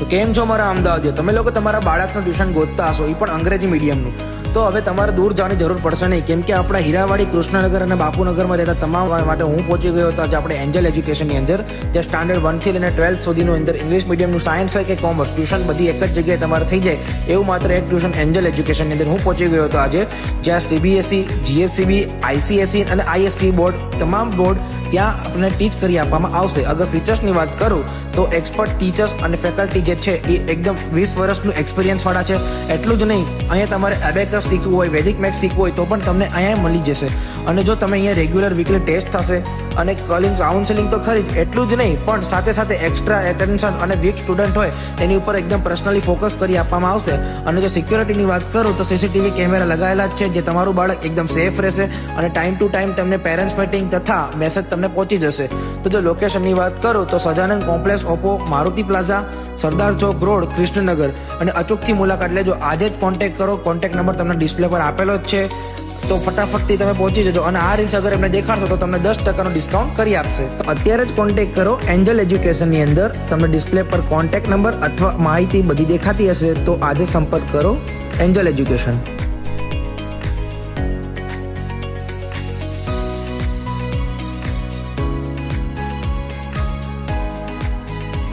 તો કેમ છો મારા અમદાવાદીઓ? તમે લોકો તમારા બાળકનું ટ્યુશન ગોતતા હશો, એ પણ અંગ્રેજી મીડિયમનું. તો હવે તમારે દૂર જવાની જરૂર પડશે નહીં, કેમ કે આપણા હીરાવાડી, કૃષ્ણનગર અને બાપુનગરમાં રહેતા તમામ માટે હું પહોંચી ગયો હતો આજે આપણે એન્જલ એજ્યુકેશનની અંદર, જે સ્ટાન્ડર્ડ 1 થી લઈને 12th સુધીનું અંદર ઇંગ્લિશ મીડિયમનું સાયન્સ હોય કે કોમર્સ ટ્યુશન બધી એક જ જગ્યાએ તમારે થઈ જાય એવું માત્ર એક ટ્યુશન એન્જલ એજ્યુકેશનની અંદર હું પહોંચી ગયો હતો આજે, જ્યાં CBSE, GSCB, ICSE અને ISC બોર્ડ તમામ બોર્ડ ત્યાં આપણને ટીચ કરી આપવામાં આવશે. અગર ફીચર્સની વાત કરું તો એક્સપર્ટ ટીચર્સ અને ફેકલ્ટી જે છે એ એકદમ 20 વર્ષનું એક્સપિરિયન્સ વાળા છે. એટલું જ નહીં, અહીંયા તમારે એબેકસ શીખવું હોય, વેદિક મેથ્સ શીખવું હોય તો પણ તમને અહીંયા મળી જશે. અને જો તમે અહીંયા રેગ્યુલર વીકલી ટેસ્ટ થશે અને કાઉન્સેલિંગ તો ખરી જ, એટલું જ નહીં પણ સાથે સાથે એક્સ્ટ્રા એટેન્શન અને વીક સ્ટુડન્ટ હોય એની ઉપર એકદમ પર્સનલી ફોકસ કરી આપવામાં આવશે. અને જો સિક્યોરિટીની વાત કરું તો CCTV કેમેરા લગાવેલા જ છે, જે તમારું બાળક એકદમ સેફ રહેશે અને ટાઈમ ટુ ટાઈમ તમને પેરેન્ટ્સ મીટિંગ તથા મેસેજ તમને પહોંચી જશે. તો જો લોકેશનની વાત કરું તો Sajanand complex opp Maruti plaza, Sardar Chowk road, Krishnanagar. અને અચૂકથી મુલાકાત લેજો. આજે જ કોન્ટેક્ટ કરો. કોન્ટેક્ટ નંબર તમને ડિસ્પ્લે પર આપેલો જ છે, તો ફટાફટથી તમે પહોંચી જજો. અને આ રીલ્સ અગર એમને દેખાડશો તો તમને 10% ડિસ્કાઉન્ટ કરી આપશે. તો અત્યારે જ કોન્ટેક્ટ કરો એન્જલ એજ્યુકેશનની અંદર. તમને ડિસ્પ્લે પર કોન્ટેક્ટ નંબર અથવા માહિતી બધી દેખાતી હશે, તો આજે સંપર્ક કરો એન્જલ એજ્યુકેશન.